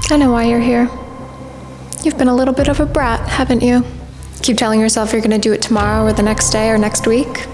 I know why you're here. You've been a little bit of a brat, haven't you? Keep telling yourself you're gonna do it tomorrow or the next day or next week.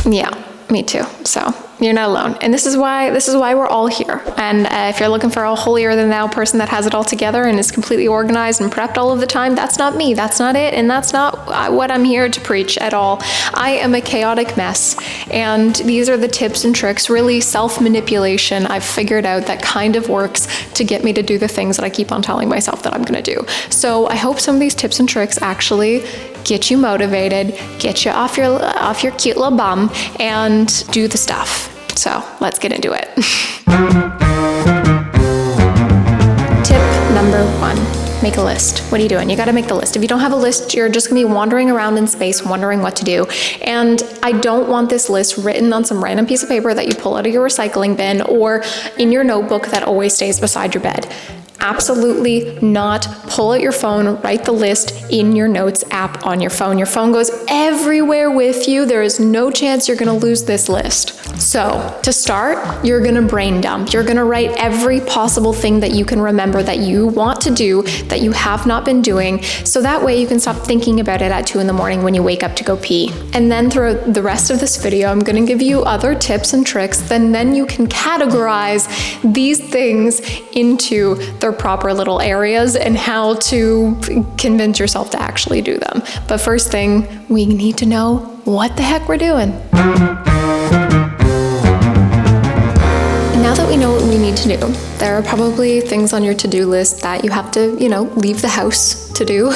Yeah, me too. So you're not alone. And this is why we're all here. And if you're looking for a holier than thou person that has it all together and is completely organized and prepped all of the time, that's not me. That's not it. And that's not what I'm here to preach at all. I am a chaotic mess. And these are the tips and tricks, really self-manipulation I've figured out that kind of works to get me to do the things that I keep on telling myself that I'm gonna do. So I hope some of these tips and tricks actually get you motivated, get you off your cute little bum, and do the stuff. So let's get into it. Tip number 1, make a list. What are you doing? You gotta make the list. If you don't have a list, you're just gonna be wandering around in space wondering what to do. And I don't want this list written on some random piece of paper that you pull out of your recycling bin or in your notebook that always stays beside your bed. Absolutely not. Pull out your phone, write the list in your notes app on your phone. Your phone goes everywhere with you. There is no chance you're gonna lose this list. So to start, you're gonna brain dump. You're gonna write every possible thing that you can remember that you want to do that you have not been doing. So that way you can stop thinking about it at 2 in the morning when you wake up to go pee. And then throughout the rest of this video, I'm gonna give you other tips and tricks. Then you can categorize these things into their proper little areas and how to convince yourself to actually do them. But first thing, we need to know what the heck we're doing. Now that we know what we need to do, there are probably things on your to-do list that you have to, leave the house to do.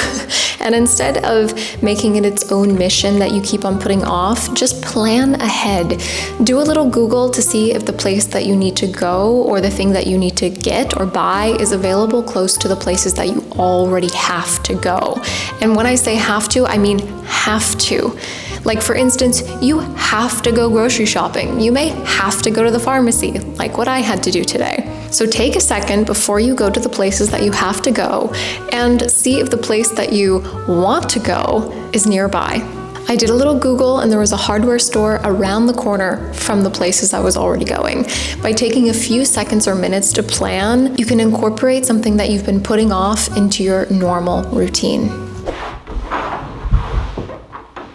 And instead of making it its own mission that you keep on putting off, just plan ahead. Do a little Google to see if the place that you need to go or the thing that you need to get or buy is available close to the places that you already have to go. And when I say have to, I mean have to. Like for instance, you have to go grocery shopping. You may have to go to the pharmacy, like what I had to do today. So take a second before you go to the places that you have to go and see if the place that you want to go is nearby. I did a little Google and there was a hardware store around the corner from the places I was already going. By taking a few seconds or minutes to plan, you can incorporate something that you've been putting off into your normal routine.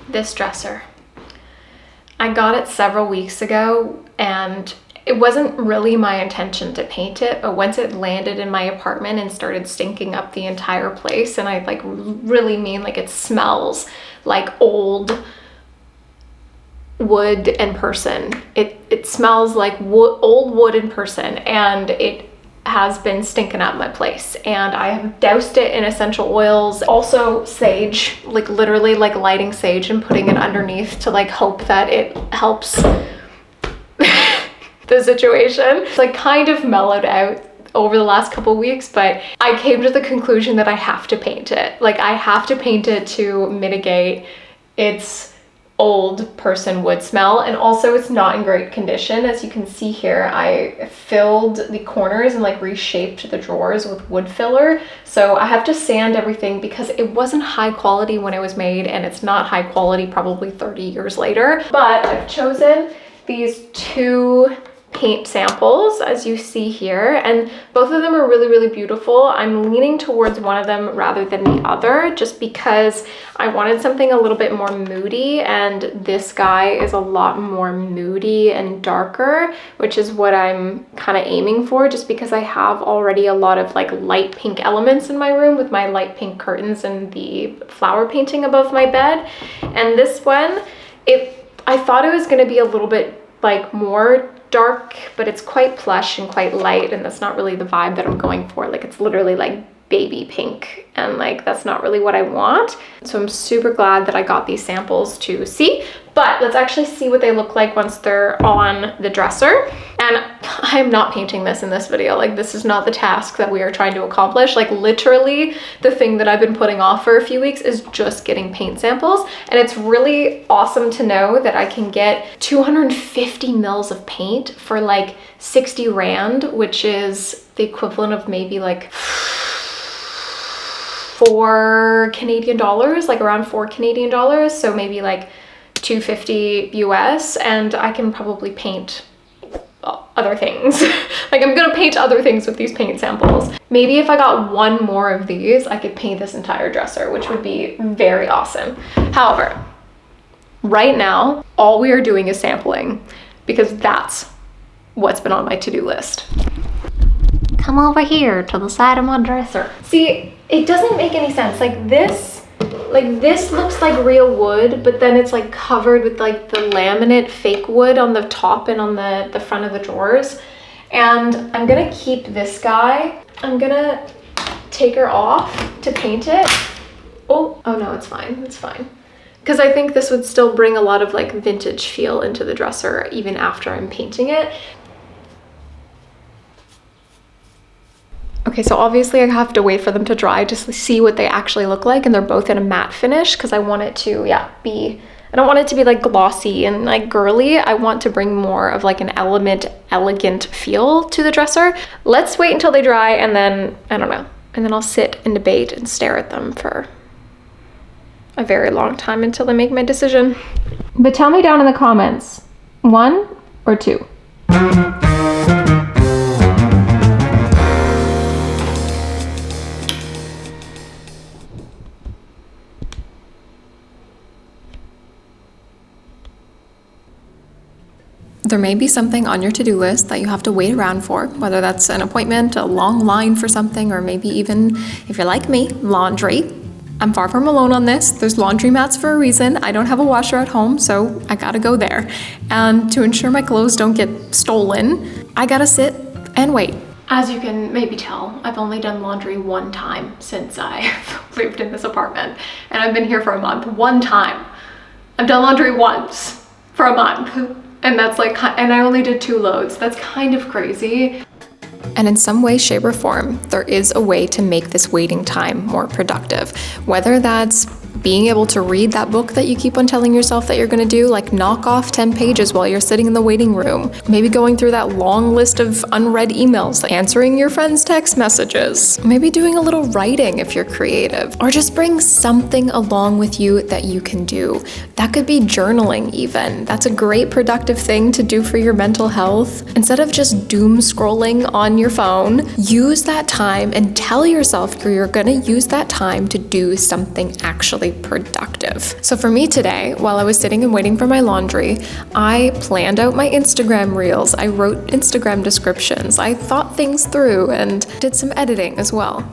This dresser. I got it several weeks ago and it wasn't really my intention to paint it, but once it landed in my apartment and started stinking up the entire place, and I really mean it smells like old wood in person. It smells like old wood in person, and it has been stinking up my place, and I have doused it in essential oils, also sage, literally lighting sage and putting it underneath to hope that it helps the situation. It's kind of mellowed out over the last couple weeks, but I came to the conclusion that I have to paint it. I have to paint it to mitigate its old person wood smell, and also it's not in great condition. As you can see here, I filled the corners and reshaped the drawers with wood filler, so I have to sand everything because it wasn't high quality when it was made, and it's not high quality probably 30 years later. But I've chosen these 2 paint samples, as you see here, and both of them are really, really beautiful. I'm leaning towards one of them rather than the other, just because I wanted something a little bit more moody, and this guy is a lot more moody and darker, which is what I'm kind of aiming for, just because I have already a lot of light pink elements in my room with my light pink curtains and the flower painting above my bed. And this one, I thought it was going to be a little bit more dark, but it's quite plush and quite light, and that's not really the vibe that I'm going for. It's literally baby pink, and that's not really what I want. So I'm super glad that I got these samples to see, but let's actually see what they look like once they're on the dresser. And I'm not painting this in this video. This is not the task that we are trying to accomplish. Literally the thing that I've been putting off for a few weeks is just getting paint samples, and it's really awesome to know that I can get 250 mils of paint for 60 rand, which is the equivalent of maybe 4 Canadian dollars, around 4 Canadian dollars, so maybe $250 US, and I can probably paint other things. Like I'm gonna paint other things with these paint samples. Maybe if I got one more of these, I could paint this entire dresser, which would be very awesome. However, right now, all we are doing is sampling because that's what's been on my to-do list. Come over here to the side of my dresser. See, it doesn't make any sense. Like this looks like real wood, but then it's like covered with like the laminate fake wood on the top and on the front of the drawers. And I'm gonna keep this guy. I'm gonna take her off to paint it. Oh no, it's fine, it's fine. Because I think this would still bring a lot of like vintage feel into the dresser even after I'm painting it. Okay, so obviously I have to wait for them to dry just to see what they actually look like, and they're both in a matte finish because I want it to, I don't want it to be like glossy and like girly. I want to bring more of like an elegant feel to the dresser. Let's wait until they dry and then, I don't know, and then I'll sit and debate and stare at them for a very long time until I make my decision. But tell me down in the comments, 1 or 2? There may be something on your to-do list that you have to wait around for, whether that's an appointment, a long line for something, or maybe even, if you're like me, laundry. I'm far from alone on this. There's laundry mats for a reason. I don't have a washer at home, so I gotta go there. And to ensure my clothes don't get stolen, I gotta sit and wait. As you can maybe tell, I've only done laundry one time since I've lived in this apartment, and I've been here for a month. One time. I've done laundry once for a month. And that's like, and I only did 2 loads. That's kind of crazy. And in some way, shape, or form, there is a way to make this waiting time more productive. Whether that's being able to read that book that you keep on telling yourself that you're gonna do, like knock off 10 pages while you're sitting in the waiting room. Maybe going through that long list of unread emails, like answering your friends' text messages. Maybe doing a little writing if you're creative. Or just bring something along with you that you can do. That could be journaling even. That's a great productive thing to do for your mental health. Instead of just doom scrolling on your phone, use that time and tell yourself you're gonna use that time to do something actually productive. So for me today, while I was sitting and waiting for my laundry, I planned out my Instagram reels. I wrote Instagram descriptions. I thought things through and did some editing as well.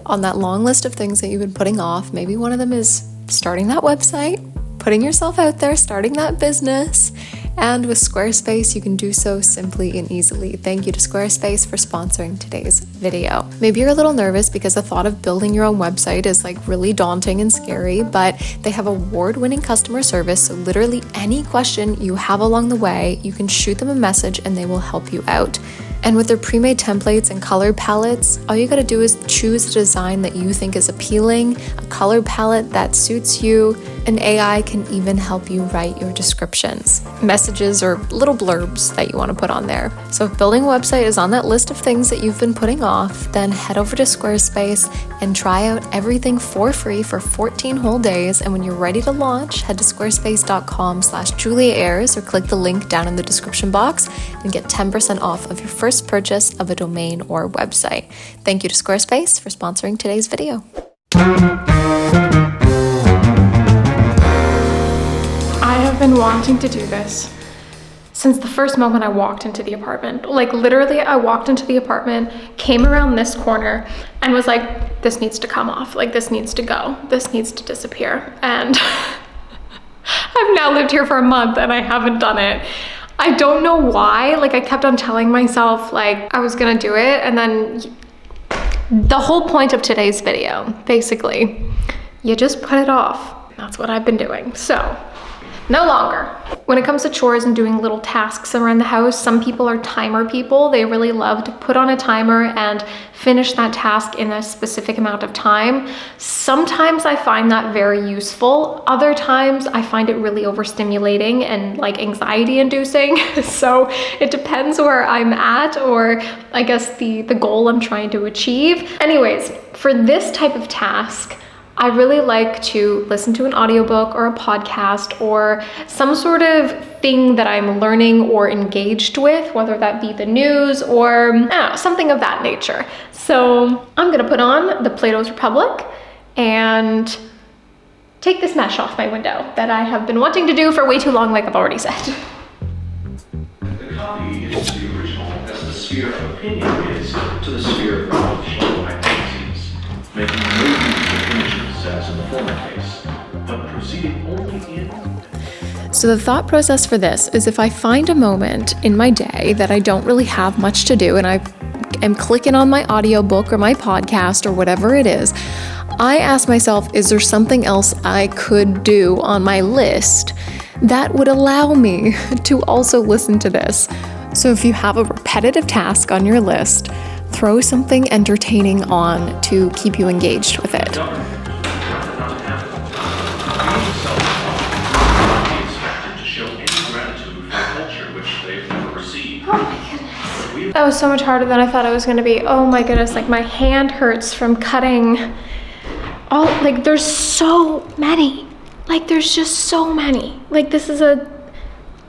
On that long list of things that you've been putting off, maybe one of them is starting that website, putting yourself out there, starting that business. And with Squarespace, you can do so simply and easily. Thank you to Squarespace for sponsoring today's video. Maybe you're a little nervous because the thought of building your own website is like really daunting and scary, but they have award-winning customer service, so literally any question you have along the way, you can shoot them a message and they will help you out. And with their pre-made templates and color palettes, all you gotta do is choose a design that you think is appealing, a color palette that suits you, and AI can even help you write your descriptions, messages, or little blurbs that you wanna put on there. So if building a website is on that list of things that you've been putting off, then head over to Squarespace and try out everything for free for 14 whole days. And when you're ready to launch, head to squarespace.com/JuliaAyres or click the link down in the description box and get 10% off of your first purchase of a domain or website. Thank you to Squarespace for sponsoring today's video. I have been wanting to do this since the first moment I walked into the apartment. Like literally I walked into the apartment, came around this corner and was like, this needs to come off. Like this needs to go. This needs to disappear. And I've now lived here for a month and I haven't done it. I don't know why. Like I kept on telling myself like I was gonna do it, and then the whole point of today's video, basically, you just put it off. That's what I've been doing. So no longer. When it comes to chores and doing little tasks around the house, some people are timer people. They really love to put on a timer and finish that task in a specific amount of time. Sometimes I find that very useful. Other times I find it really overstimulating and like anxiety inducing. So it depends where I'm at, or I guess the goal I'm trying to achieve. Anyways, for this type of task, I really like to listen to an audiobook or a podcast or some sort of thing that I'm learning or engaged with, whether that be the news or something of that nature. So I'm gonna put on the Plato's Republic and take this mesh off my window that I have been wanting to do for way too long, like I've already said. The copy is the original, as the sphere of opinion is to the sphere of knowledge or hypotheses, making no use of images as in the former case, but proceeding only in. So the thought process for this is if I find a moment in my day that I don't really have much to do and I am clicking on my audiobook or my podcast or whatever it is, I ask myself, is there something else I could do on my list that would allow me to also listen to this? So if you have a repetitive task on your list, throw something entertaining on to keep you engaged with it. That was so much harder than I thought it was going to be. Oh my goodness, like my hand hurts from cutting. Like there's so many. Like there's just so many. Like this is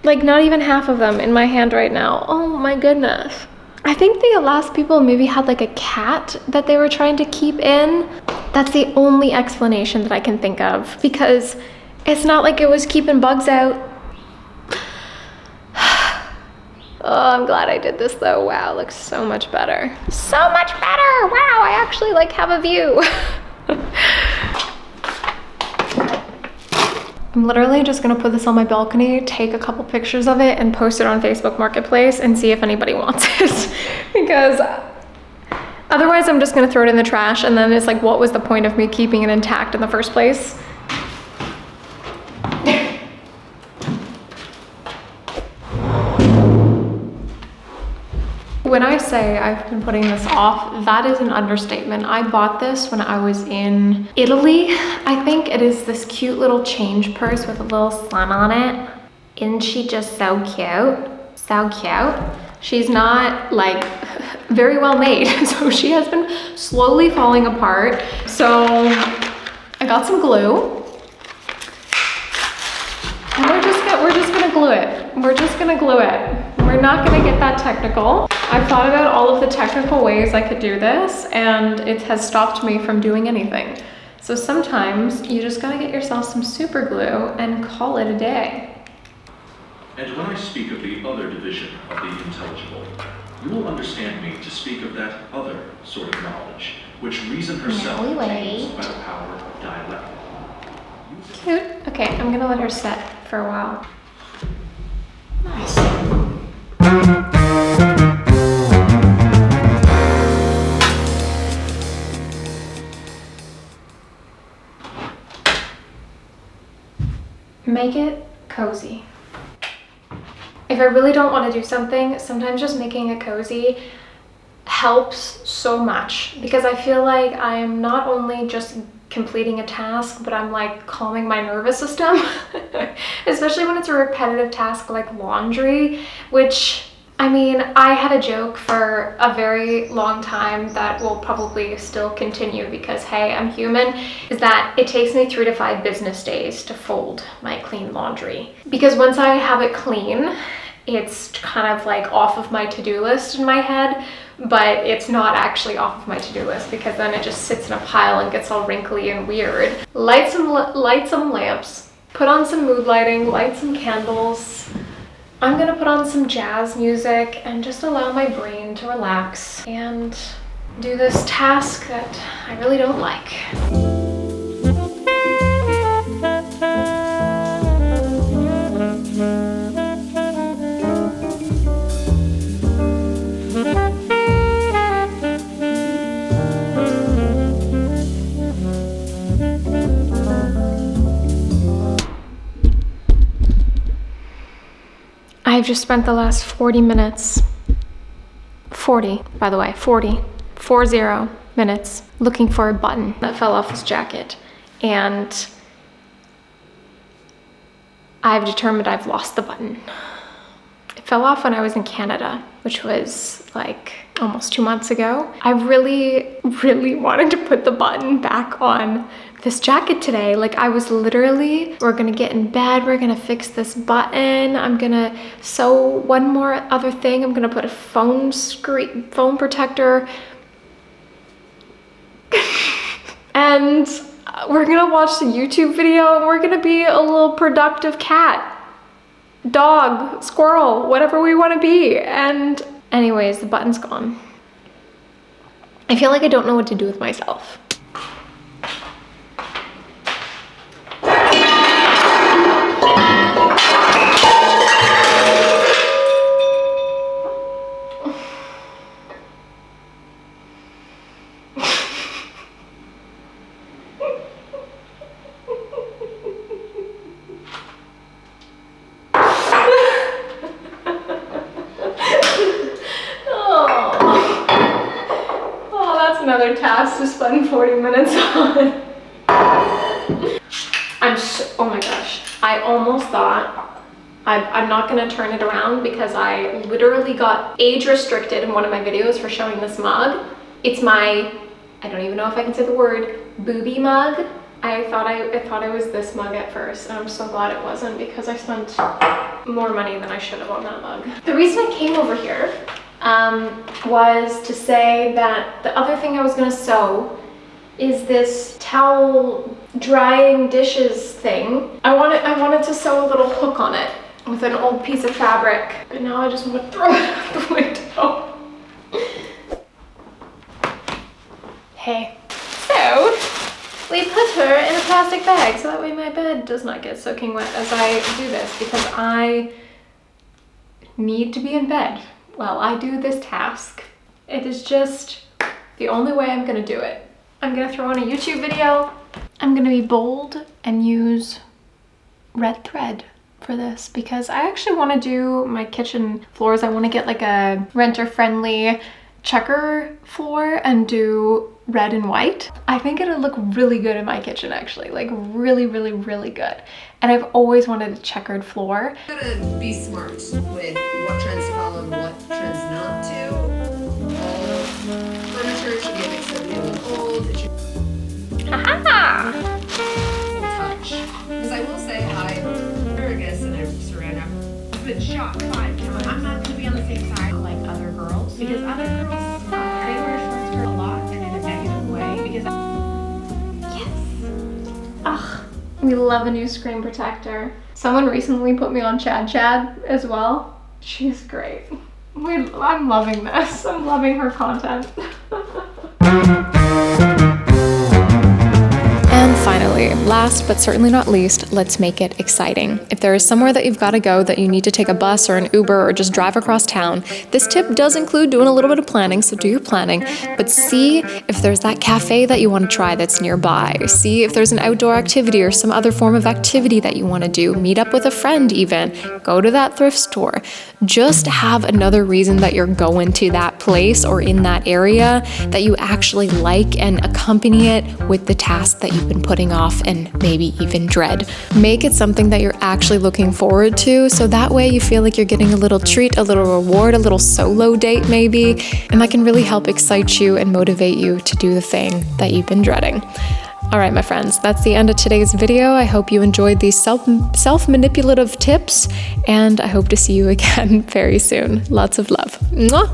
like not even half of them in my hand right now. Oh my goodness. I think the last people maybe had like a cat that they were trying to keep in. That's the only explanation that I can think of, because it's not like it was keeping bugs out. Oh, I'm glad I did this though. Wow, looks so much better. So much better! Wow, I actually like have a view. I'm literally just gonna put this on my balcony, take a couple pictures of it and post it on Facebook Marketplace and see if anybody wants it. Because otherwise I'm just gonna throw it in the trash, and then it's like, what was the point of me keeping it intact in the first place? When I say I've been putting this off, that is an understatement. I bought this when I was in Italy. I think it is this cute little change purse with a little sun on it. Isn't she just so cute? So cute. She's not like very well made, so she has been slowly falling apart. So I got some glue. And we're just gonna glue it. We're just gonna glue it. We're not gonna get that technical. I've thought about all of the technical ways I could do this, and it has stopped me from doing anything. So sometimes you just gotta get yourself some super glue and call it a day. And when I speak of the other division of the intelligible, you will understand me to speak of that other sort of knowledge, which reason herself attains by the power of dialectic. Cute. Okay, I'm gonna let her set for a while. Nice. Make it cozy. If I really don't want to do something, sometimes just making it cozy helps so much, because I feel like I'm not only just completing a task, but I'm like calming my nervous system. Especially when it's a repetitive task like laundry, which, I mean, I had a joke for a very long time that will probably still continue because, hey, I'm human, is that it takes me 3 to 5 business days to fold my clean laundry. Because once I have it clean, it's kind of like off of my to-do list in my head, but it's not actually off of my to-do list, because then it just sits in a pile and gets all wrinkly and weird. Light some lamps, put on some mood lighting, light some candles. I'm gonna put on some jazz music and just allow my brain to relax and do this task that I really don't like. I've just spent the last 40 minutes, 40 minutes looking for a button that fell off this jacket, and I've determined I've lost the button. It fell off when I was in Canada, which was like almost 2 months ago. I really, really wanted to put the button back on this jacket today. Like I was literally, we're gonna get in bed, we're gonna fix this button, I'm gonna sew one more other thing, I'm gonna put a phone protector, and we're gonna watch the YouTube video, and we're gonna be a little productive cat, dog, squirrel, whatever we wanna be. And anyways, the button's gone. I feel like I don't know what to do with myself. Another task to spend 40 minutes on. Oh my gosh, I almost thought I'm not gonna turn it around because I literally got age restricted in one of my videos for showing this mug. It's my, I don't even know if I can say the word, booby mug. I thought it was this mug at first, and I'm so glad it wasn't because I spent more money than I should have on that mug. The reason I came over here was to say that the other thing I was gonna sew is this towel drying dishes thing. I wanted to sew a little hook on it with an old piece of fabric, but now I just want to throw it out the window. Hey, so we put her in a plastic bag so that way my bed does not get soaking wet as I do this, because I need to be in bed while I do this task. It is just the only way I'm gonna do it. I'm gonna throw on a YouTube video. I'm gonna be bold and use red thread for this because I actually wanna do my kitchen floors. I wanna get like a renter-friendly checker floor and do red and white. I think it'll look really good in my kitchen actually, like really, really, really good. And I've always wanted a checkered floor. You gotta be smart with what trends to follow and what trends not to. All furniture should be a mix of new and old. It should touch. Because I will say asparagus and saran I've been shot 5 times. I'm not gonna be on the same side like other girls because other girls they wear short skirts a lot and in a negative way because yes. Ugh. We love a new screen protector. Someone recently put me on Chad as well. She's great. I'm loving this. I'm loving her content. And finally, last but certainly not least, let's make it exciting. If there is somewhere that you've got to go that you need to take a bus or an Uber or just drive across town, this tip does include doing a little bit of planning, so do your planning, but see if there's that cafe that you want to try that's nearby. See if there's an outdoor activity or some other form of activity that you want to do. Meet up with a friend even. Go to that thrift store. Just have another reason that you're going to that place or in that area that you actually like and accompany it with the task that you've been putting off and maybe even dread. Make it something that you're actually looking forward to, so that way you feel like you're getting a little treat, a little reward, a little solo date maybe, and that can really help excite you and motivate you to do the thing that you've been dreading. All right, my friends, that's the end of today's video. I hope you enjoyed these self-manipulative tips, and I hope to see you again very soon. Lots of love. Mwah!